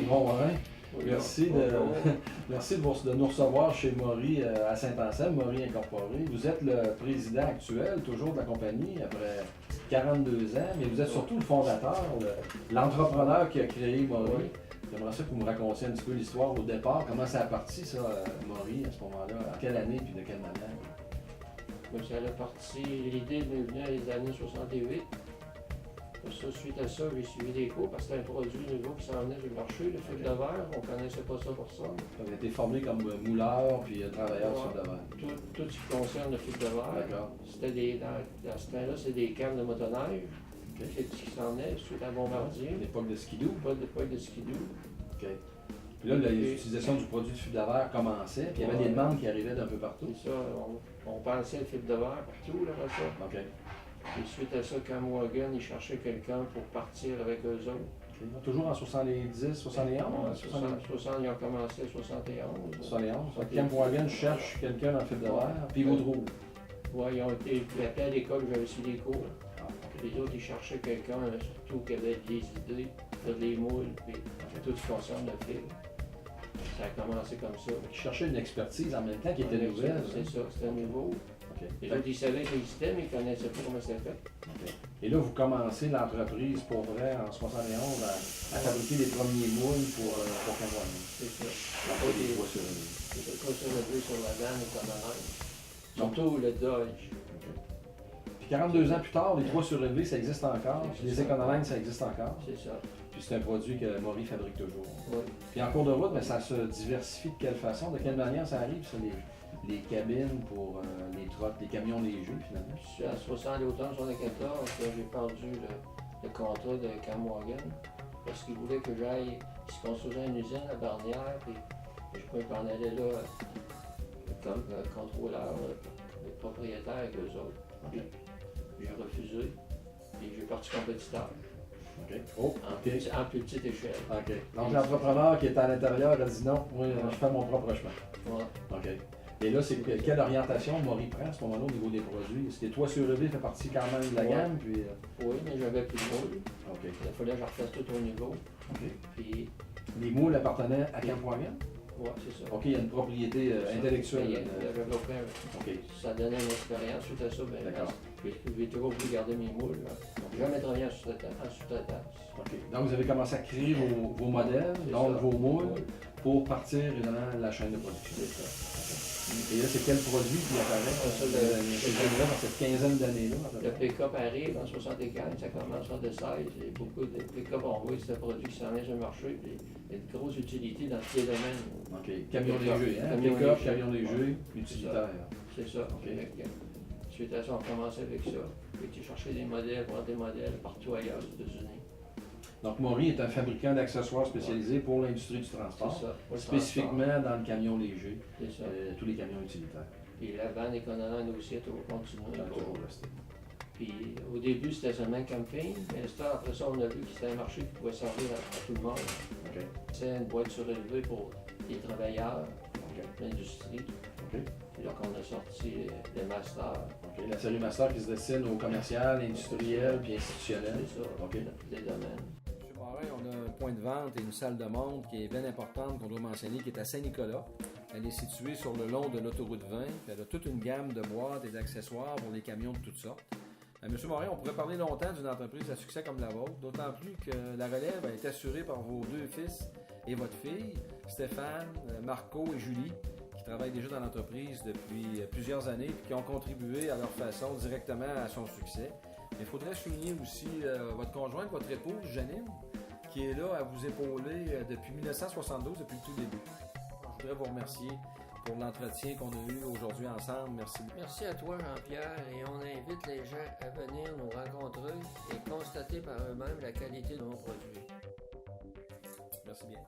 Morin. Oui, Merci, merci de nous recevoir chez Maury à Saint-Anselme, Maury Incorporé. Vous êtes le président actuel, toujours de la compagnie, après 42 ans, mais vous êtes surtout le fondateur, l'entrepreneur qui a créé Maury. Oui. J'aimerais ça que vous me racontiez un petit peu l'histoire au départ, comment ça a parti, ça, Maury, à ce moment-là, à quelle année puis de quelle manière? Mais ça a parti, l'idée m'est venue dans les années 68. Ça, suite à ça, j'ai suivi des cours parce que c'était un produit nouveau qui s'en venait sur le marché, le fil de verre. On ne connaissait pas ça pour ça. Vous avez été formé comme mouleur puis travailleur sur le verre. Tout ce qui concerne le fil de verre. D'accord. C'était dans ce temps-là, c'est des cannes de motoneige. Okay. C'est ce qui s'en venait suite à Bombardier. L'époque de skidoo. Pas de l'époque de skidoo. OK. Puis là, l'utilisation du produit de fil de verre commençait, puis il y avait des demandes qui arrivaient d'un peu partout. C'est ça, on pensait le fil de verre partout, là, comme ça. OK. Et suite à ça, quand Morgan, il cherchait quelqu'un pour partir avec eux autres. Okay. Toujours en 70, 71? 60, ils ont commencé en 71. 71. Cam Wagon cherche quelqu'un dans le fil de verre, puis ils vous trouvent. Oui, ils ont été appelés à l'école, j'avais suivi des cours. Ah, okay. Les autres, ils cherchaient quelqu'un, surtout qui avait des idées, des moules, puis tout ce qui concerne le fil. Ça a commencé comme ça. Ils cherchaient une expertise en même temps qui était nouvelle. C'est ça, c'était nouveau. Okay. Les autres, ils savaient qu'il existait, mais ils ne connaissaient pas comment c'était fait. Okay. Et là, vous commencez l'entreprise pour vrai en 71 à fabriquer les premiers moules pour Cam Wagon. C'est ça. Après, des poids sur le C'est le cas sur la vanne et comme surtout le Dodge. Puis 42 ans plus tard, les toits surélevés, ça existe encore. Puis les Econoline, ça existe encore. C'est ça. Puis c'est un produit que Maury fabrique toujours. Oui. Puis en cours de route, mais ça se diversifie de quelle façon? De quelle manière ça arrive, ça, les cabines pour les trottes, les camions légers, finalement? Je suis à 60 l'automne 74, j'ai perdu le contrat de Cam Wagon parce qu'ils voulaient que j'aille, ils se construisaient une usine à Barnière, puis je pouvais m'en aller là comme contrôleur, le propriétaire avec eux autres. Okay. J'ai refusé, puis j'ai parti compétiteur. OK. Oh, OK. En plus petite échelle. OK. Donc l'entrepreneur qui est à l'intérieur a dit non, moi je fais mon propre chemin. Ouais. OK. Et là, c'est quelle orientation Maury prend à ce moment-là au niveau des produits? Est-ce que les toits surélevés fait partie quand même de la gamme? Puis, Oui, mais j'avais plus de moules. OK. Il fallait que je refasse tout au niveau. OK. Puis, les moules appartenaient à Cam Wagon? oui, c'est ça. OK, il y a une propriété intellectuelle. OK. Ça donnait une expérience suite à ça. Ben, d'accord. J'ai toujours voulu garder mes moules. J'ai jamais travaillé en sous-traitance. OK. Donc, vous avez commencé à créer vos modèles, donc vos moules, pour partir évidemment la chaîne de production. C'est ça. Et là, c'est quel produit qui apparaît dans cette quinzaine d'années-là? Le pick-up arrive en 75, ça commence en 2016. Il y a beaucoup de pick-up, on voit que c'est un produit qui s'en vient sur le marché. Puis il y a de grosses utilités dans tous les domaines. OK. Camion léger, hein? Pick-up, camion léger, utilitaire. C'est ça. OK. Suite à ça, on commence avec ça. J'ai été chercher des modèles, voir des modèles partout ailleurs aux États-Unis. Donc, Maury est un fabricant d'accessoires spécialisés pour l'industrie du transport, spécifiquement dans le camion léger, tous les camions utilitaires. Et la vanne Econoline aussi a toujours continué. Toujours resté. Puis au début, c'était seulement camping, mais après ça, on a vu que c'était un marché qui pouvait servir à tout le monde. Okay. C'est une boîte surélevée pour les travailleurs, l'industrie. Okay. Puis là qu'on a sorti les masters. Okay. La série master qui se destine au commercial, industriel puis institutionnel. C'est ça, okay. Dans tous les domaines. On a un point de vente et une salle de montre qui est bien importante qu'on doit mentionner, qui est à Saint-Nicolas. Elle est située sur le long de l'autoroute 20. Elle a toute une gamme de boîtes et d'accessoires pour les camions de toutes sortes. Monsieur Morin, on pourrait parler longtemps d'une entreprise à succès comme la vôtre, d'autant plus que la relève est assurée par vos deux fils et votre fille, Stéphane, Marco et Julie, qui travaillent déjà dans l'entreprise depuis plusieurs années et qui ont contribué à leur façon directement à son succès. Il faudrait souligner aussi votre conjointe, votre épouse, Janine, qui est là à vous épauler depuis 1972, depuis le tout début. Je voudrais vous remercier pour l'entretien qu'on a eu aujourd'hui ensemble. Merci beaucoup. Merci à toi, Jean-Pierre, et on invite les gens à venir nous rencontrer et constater par eux-mêmes la qualité de nos produits. Merci bien.